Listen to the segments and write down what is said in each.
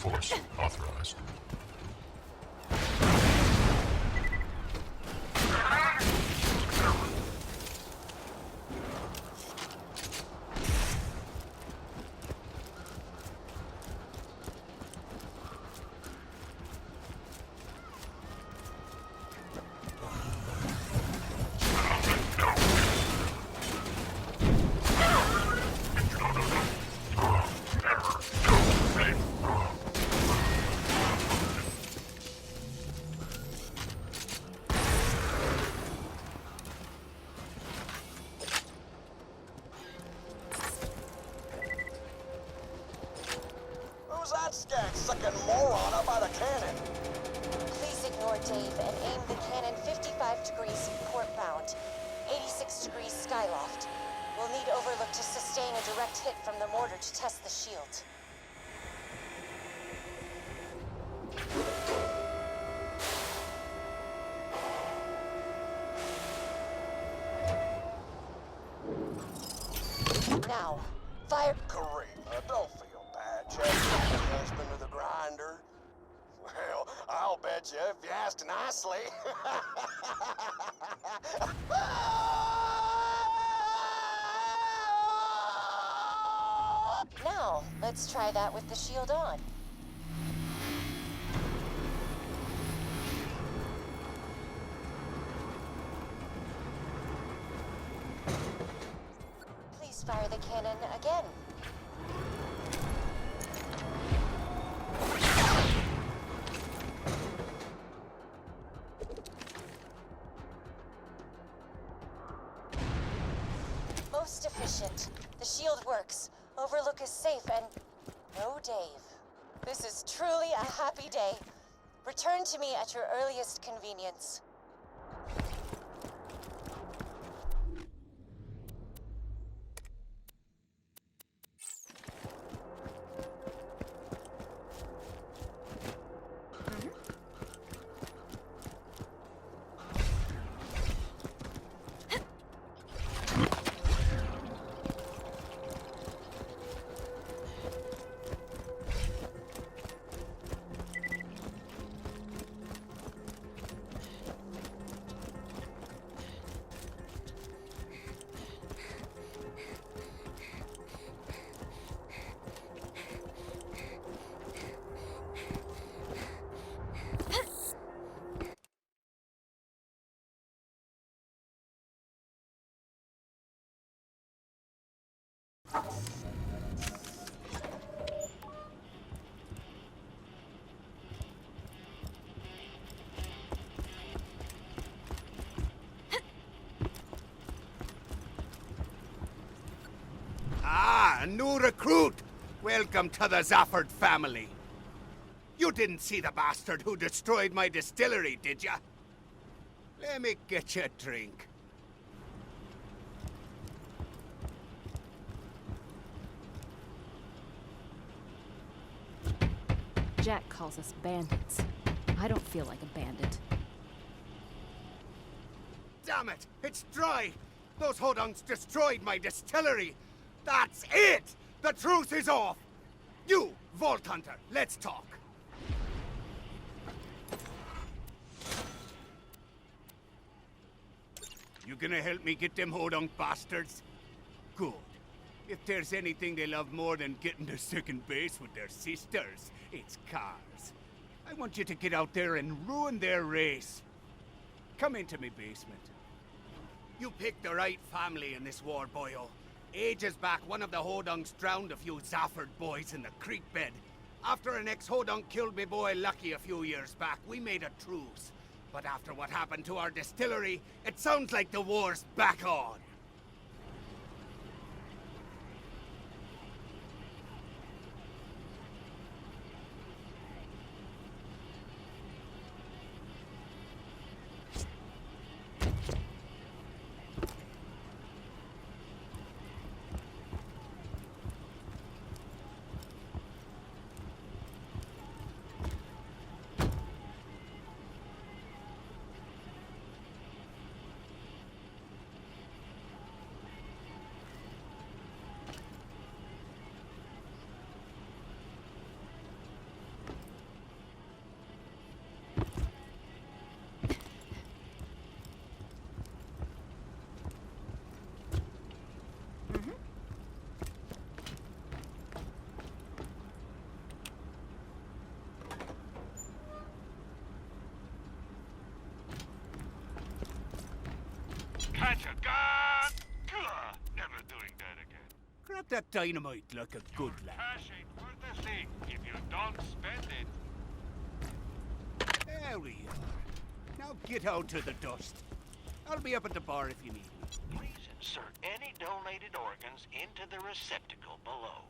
force authorized. Who's that scat-sucking moron up out of cannon? Please ignore Dave and aim the cannon 55 degrees port-bound, 86 degrees skyloft. We'll need Overlook to sustain a direct hit from the mortar to test the shield. Now, fire... Karina, don't feel bad. Just husband of the grinder. Well, I'll bet you if you asked nicely. Now, let's try that with the shield on. Please fire the cannon again. Most efficient. The shield works. Overlook is safe and... no Dave. This is truly a happy day. Return to me at your earliest convenience. Ah, a new recruit! Welcome to the Zafford family. You didn't see the bastard who destroyed my distillery, did ya? Let me get you a drink. Jack calls us bandits. I don't feel like a bandit. Damn it! It's dry! Those hodungs destroyed my distillery! That's it! The truce is off! You, Vault Hunter, let's talk. You gonna help me get them hodung bastards? Good. If there's anything they love more than getting to second base with their sisters, it's cars. I want you to get out there and ruin their race. Come into me basement. You picked the right family in this war, boyo. Ages back, one of the hodungs drowned a few Zafford boys in the creek bed. After an ex-hodung killed me boy Lucky a few years back, we made a truce. But after what happened to our distillery, it sounds like the war's back on. catch a gun! Gah, never doing that again. Grab that dynamite like a good lad. Cash ain't worth a thing if you don't spend it. There we are. Now get out to the dust. I'll be up at the bar if you need me. Please insert any donated organs into the receptacle below.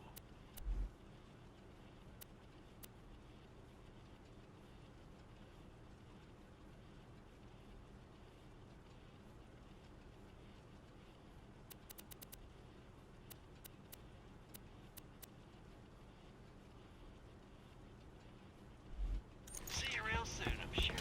See you real soon, I'm sure.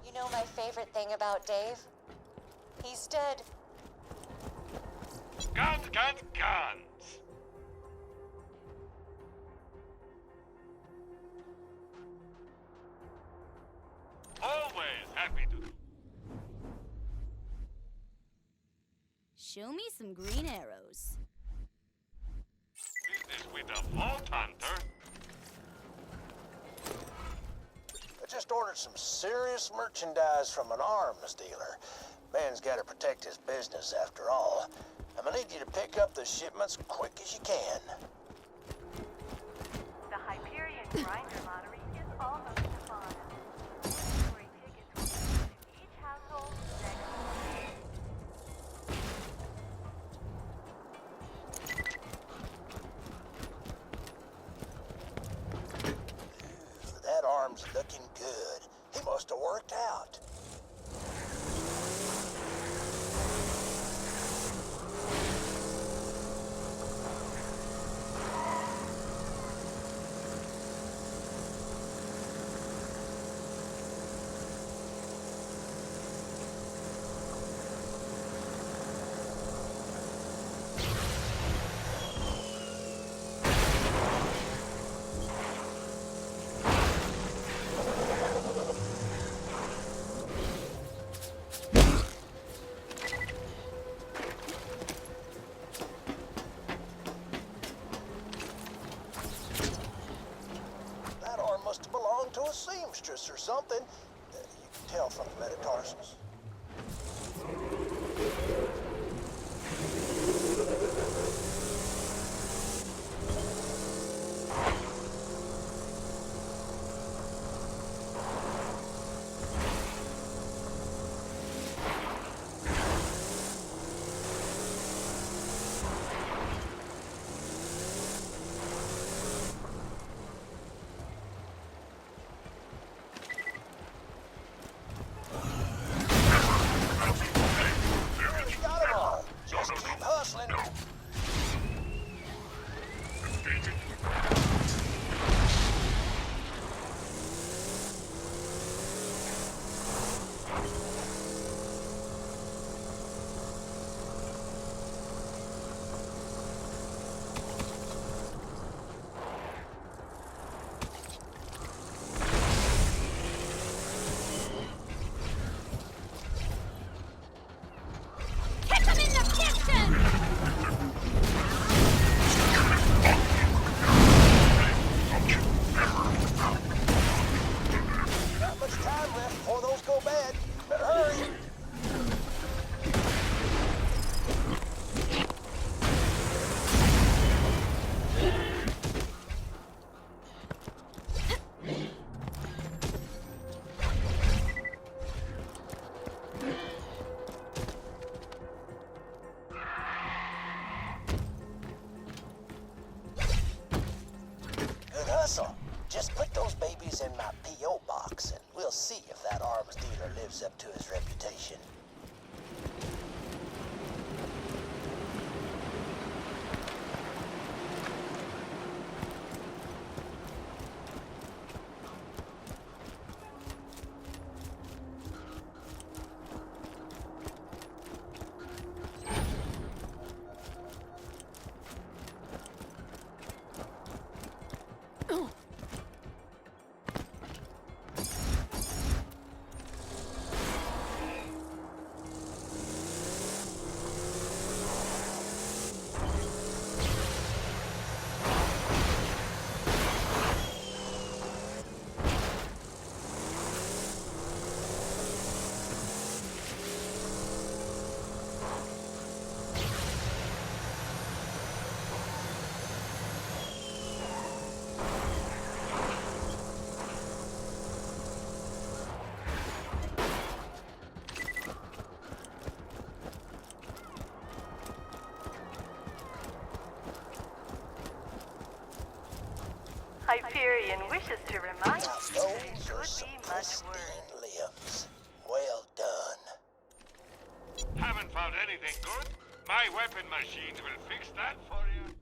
You know my favorite thing about Dave? He's dead. Guns, guns, guns! Always happy to. Show me some green arrows. Business with a vault hunter? I just ordered some serious merchandise from an arms dealer. Man's got to protect his business after all. I'm gonna need you to pick up the shipments quick as you can. The Hyperion Grinder Lottery is almost upon us. Lottery tickets will be sent to each household next week. Ooh, that arm's looking good. He must have worked out. That arm must have belonged to a seamstress or something. You can tell from the metatarsals. lives up to his reputation. Hyperion wishes to remind Now you that it those are could some be much worse. pristine limbs. Well done. Haven't found anything good? My weapon machines will fix that for you.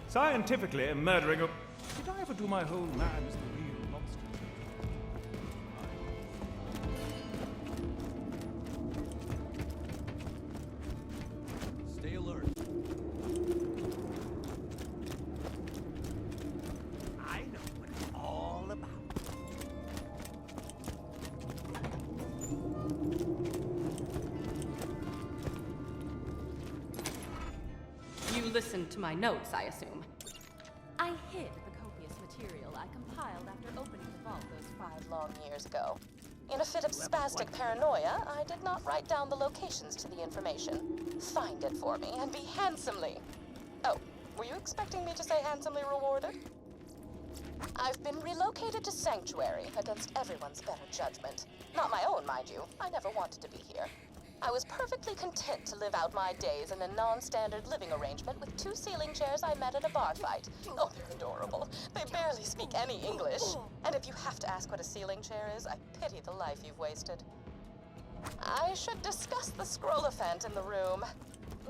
Scientifically, murdering a... Did I ever do my whole man is the real monster? Stay alert. I know what it's all about. You listened to my notes, I assume. I hid the copious material I compiled after opening the vault those 5 long years ago. In a fit of spastic paranoia, I did not write down the locations to the information. Find it for me and be handsomely... Oh, were you expecting me to say handsomely rewarded? I've been relocated to Sanctuary against everyone's better judgment. Not my own, mind you. I never wanted to be here. I was perfectly content to live out my days in a non-standard living arrangement with 2 ceiling chairs I met at a bar fight. Oh, they're adorable. They barely speak any English. And if you have to ask what a ceiling chair is, I pity the life you've wasted. I should discuss the scrollophaint in the room.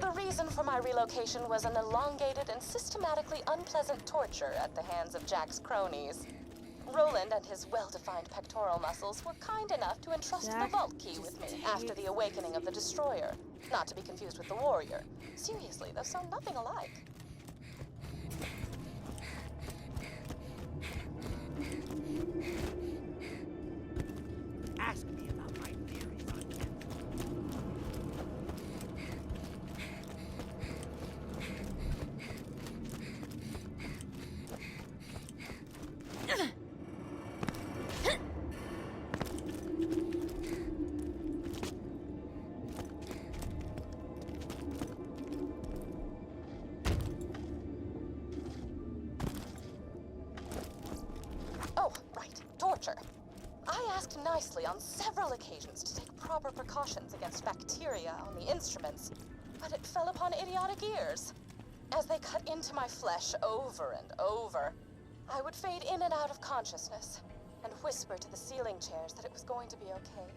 The reason for my relocation was an elongated and systematically unpleasant torture at the hands of Jack's cronies. Roland and his well-defined pectoral muscles were kind enough to entrust the vault key with me after the awakening of the Destroyer. Not to be confused with the Warrior. Seriously, those sound nothing alike. Ask me about my theories on death. Oh, right. Torture. I asked nicely on several occasions to take proper precautions against bacteria on the instruments, but it fell upon idiotic ears. As they cut into my flesh over and over, I would fade in and out of consciousness and whisper to the ceiling chairs that it was going to be okay.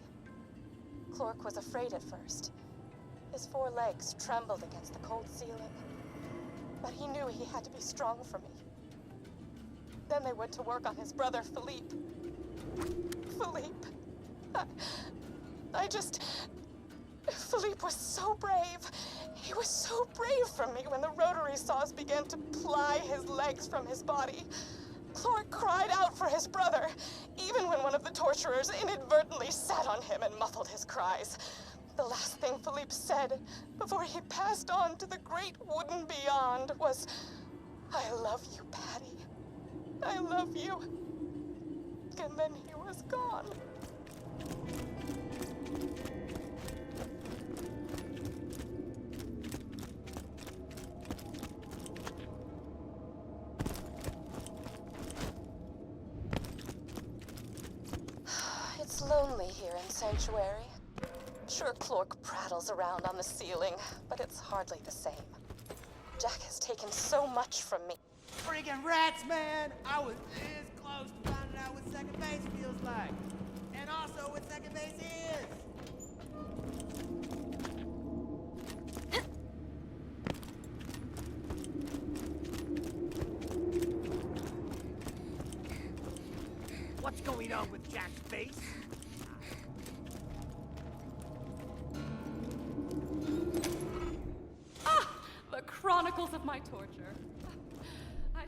Clork was afraid at first. His 4 legs trembled against the cold ceiling, but he knew he had to be strong for me. Then they went to work on his brother, Philippe. Philippe. Philippe was so brave. He was so brave for me when the rotary saws began to ply his legs from his body. Clork cried out for his brother, even when one of the torturers inadvertently sat on him and muffled his cries. The last thing Philippe said before he passed on to the great wooden beyond was, "I love you, Patty. I love you." And then he was gone. It's lonely here in Sanctuary. Sure, Clork prattles around on the ceiling, but it's hardly the same. Jack has taken so much from me. Freaking rats, man! I was this close to finding out what second base feels like. And also what second base is! What's going on with Jack's face? Ah! The chronicles of my torture. I...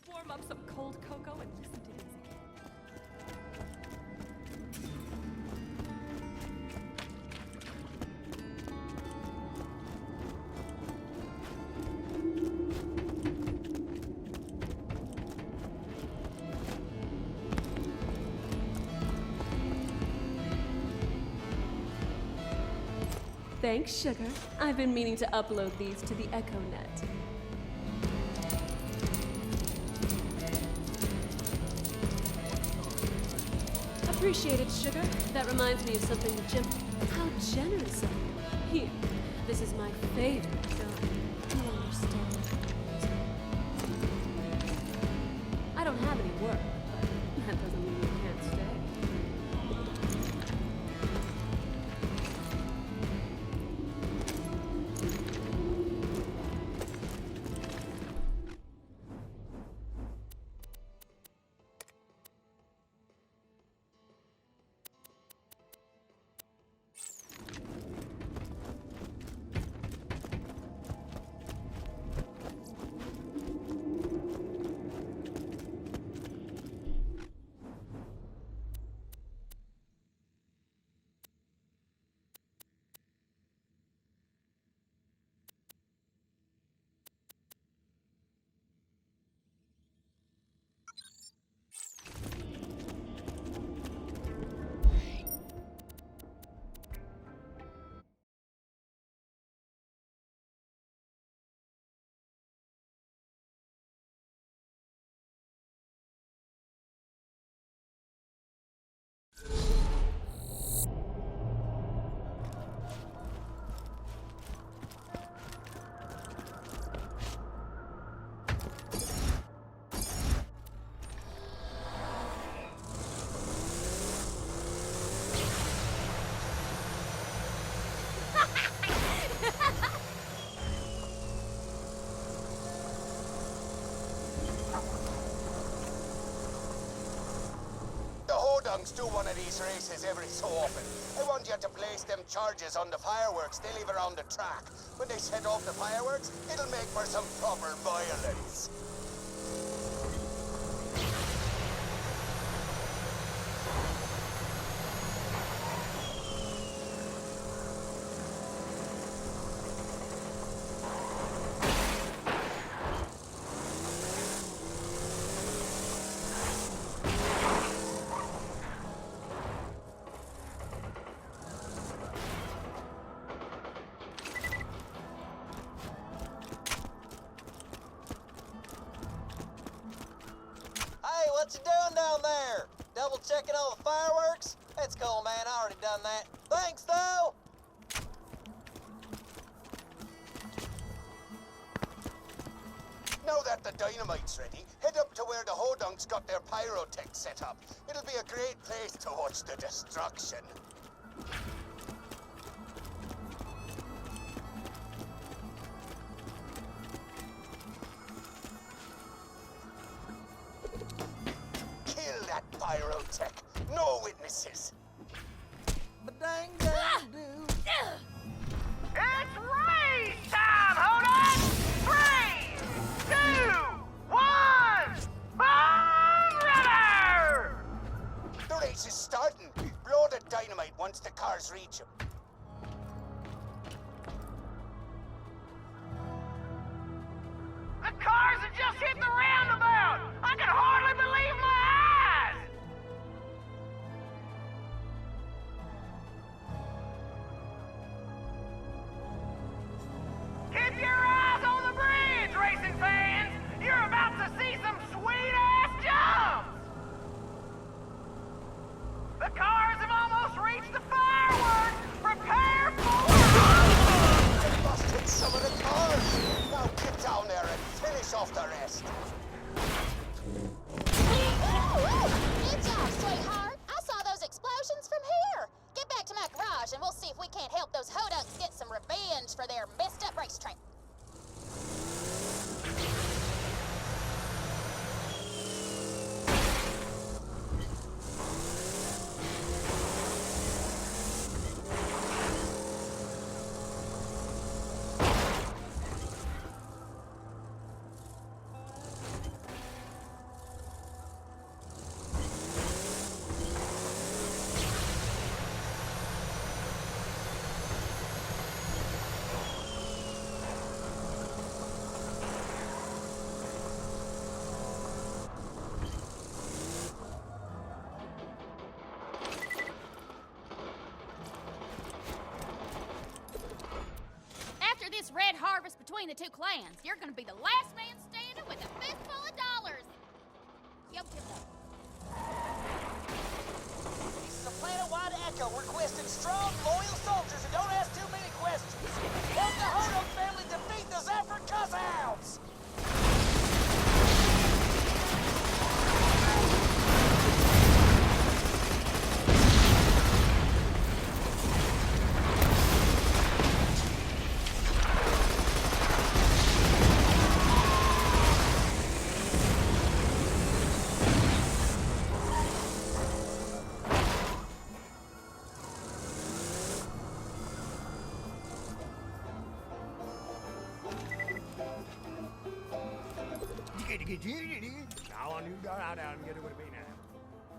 Warm up some cold cocoa and listen to music. Thanks, Sugar. I've been meaning to upload these to the EchoNet. Appreciate it, Sugar. That reminds me of something how generous of you. Here, this is my favorite gun. Do you understand? I don't have any work, but that doesn't mean you can't stay. Do one of these races every so often. I want you to place them charges on the fireworks they leave around the track. When they set off the fireworks, it'll make for some proper violence. What you doing down there? Double checking all the fireworks? That's cool, man. I already done that. Thanks, though! Now that the dynamite's ready, head up to where the Hodunks got their pyrotech set up. It'll be a great place to watch the destruction. high-tech. No witnesses. But dang, dang, do. It's race time! Hold on! 3, 2, 1! Bomb River! The race is starting. Blow the dynamite once the cars reach them. The cars have just hit the roundabout! I can hardly believe my eyes! Keep your eyes on the bridge, racing fans! You're about to see some sweet-ass jumps! The cars have almost reached the fireworks! Prepare for... They must hit some of the cars. Now get down there and finish off the rest. Good job, sweetheart. I saw those explosions from here. Get back to my garage and we'll see if we can't help those hodunks get some revenge for their messed up racetrack. After this red harvest between the two clans, you're gonna be the last man standing with a fistful of dollars. Yo, Timbo. This is a planet-wide echo requesting strong, loyal soldiers who don't ask too many questions. Help the Hodok family defeat the Zephyr Cusshounds!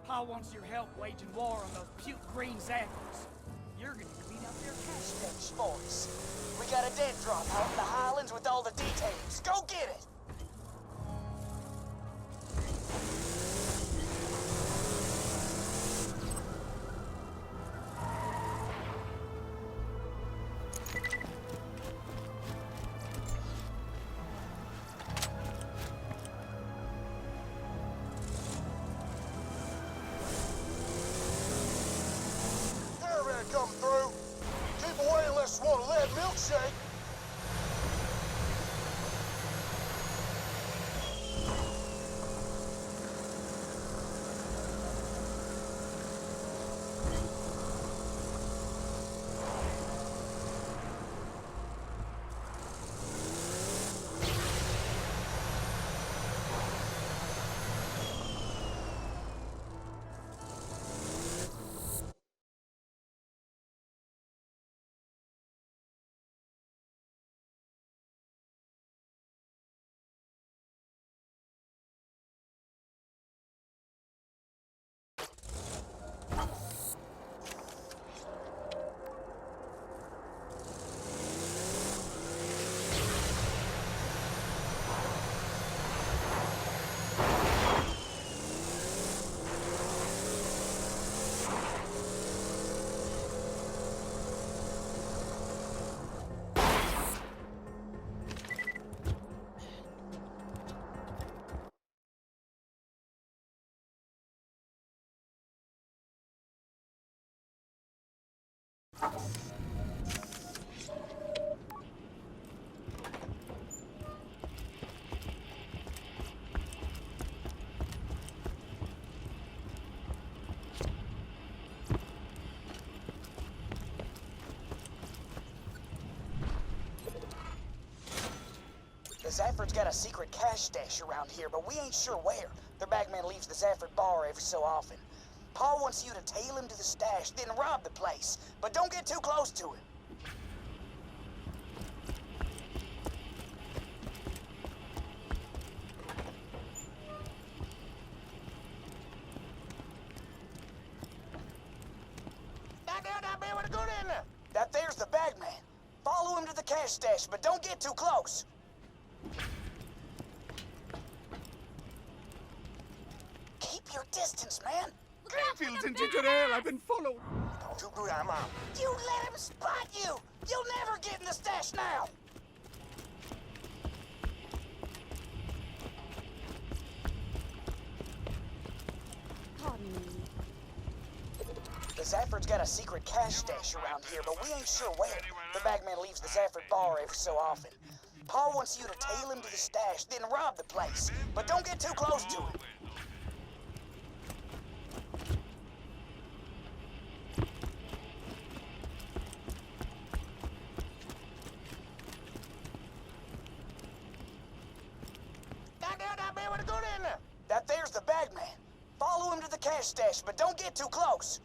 I wants your help waging war on those puke green Zephyrs. You're gonna clean up their cash. Shh, boys. We got a dead drop out in the Highlands with all the details. Go get it! They're ready to come through. Keep away unless you want a lead milkshake. The Zafford's got a secret cash stash around here, but we ain't sure where. Their bagman leaves the Zafford bar every so often. Paul wants you to tail him to the stash, then rob the place. But don't get too close to him. Now, man, where to go in there? That there's the bagman. Follow him to the cash stash, but don't get too close. Keep your distance, man. Greenfields and ginger ale, I've been followed. Don't you do that, Mom. You let him spot you! You'll never get in the stash now! Pardon me. The Zafford's got a secret cash stash around here, but we ain't sure where. The bagman leaves the Zafford bar every so often. Paul wants you to tail him to the stash, then rob the place. But don't get too close to him. Now, man, where to go in there? That there's the bagman. Follow him to the cash stash, but don't get too close.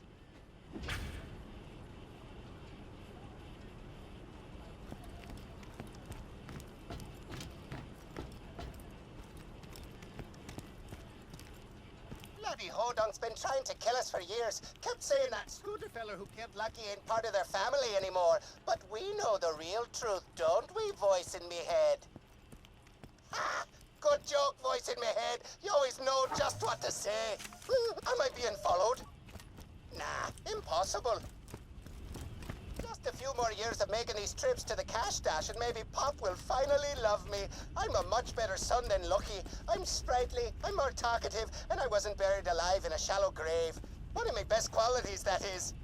Bloody Hodunk's been trying to kill us for years. Kept saying that scooter feller who killed Lucky ain't part of their family anymore. But we know the real truth, don't we, voice in me head? Ha! Good joke, voice in me head. You always know just what to say. Am I being followed? Nah, impossible. Just a few more years of making these trips to the cash stash and maybe Pop will finally love me. I'm a much better son than Lucky. I'm sprightly, I'm more talkative, and I wasn't buried alive in a shallow grave. One of my best qualities, that is.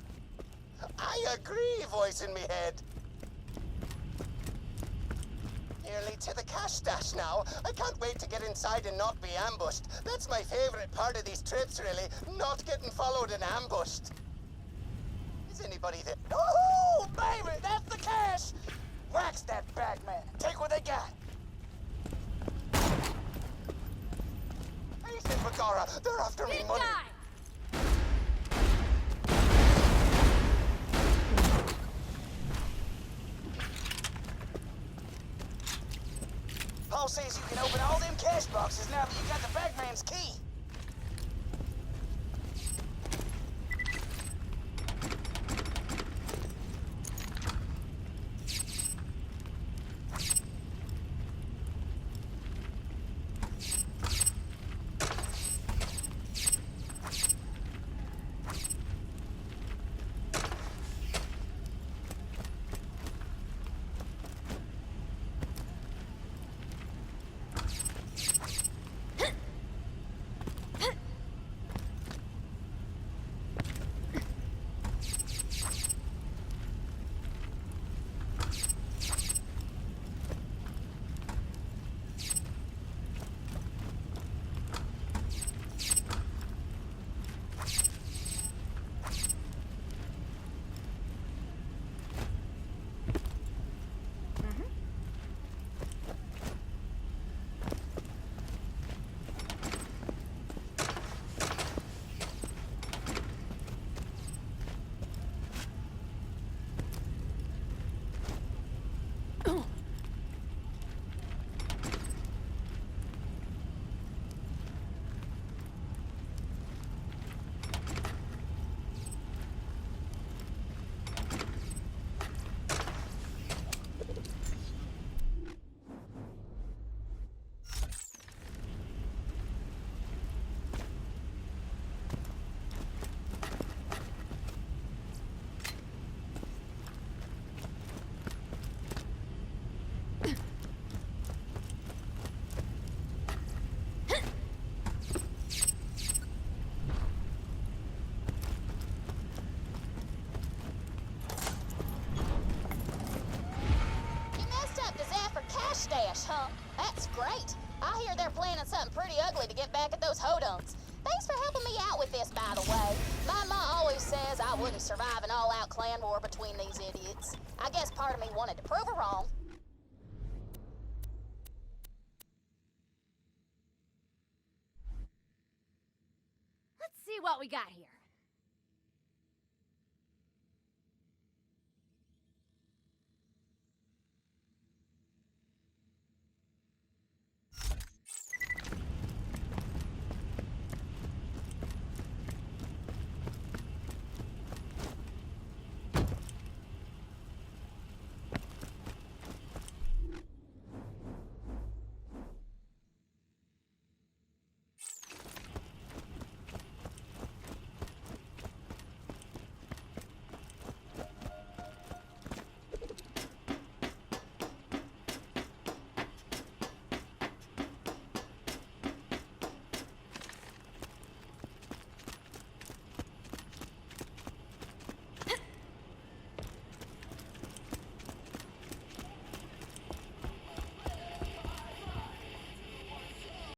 I agree, voice in me head. Nearly to the cash stash now. I can't wait to get inside and not be ambushed. That's my favorite part of these trips, really. Not getting followed and ambushed. Is anybody there? Oh, baby, that's the cash! Wax that bagman. Take what they got. Hey, said Bagara, they're after me money. Paul says you can open all them cash boxes now that you got the bagman's key. Stash, huh? That's great. I hear they're planning something pretty ugly to get back at those Hodunks. Thanks for helping me out with this, by the way. My ma always says I wouldn't survive an all-out clan war between these idiots. I guess part of me wanted to prove her wrong. Let's see what we got here.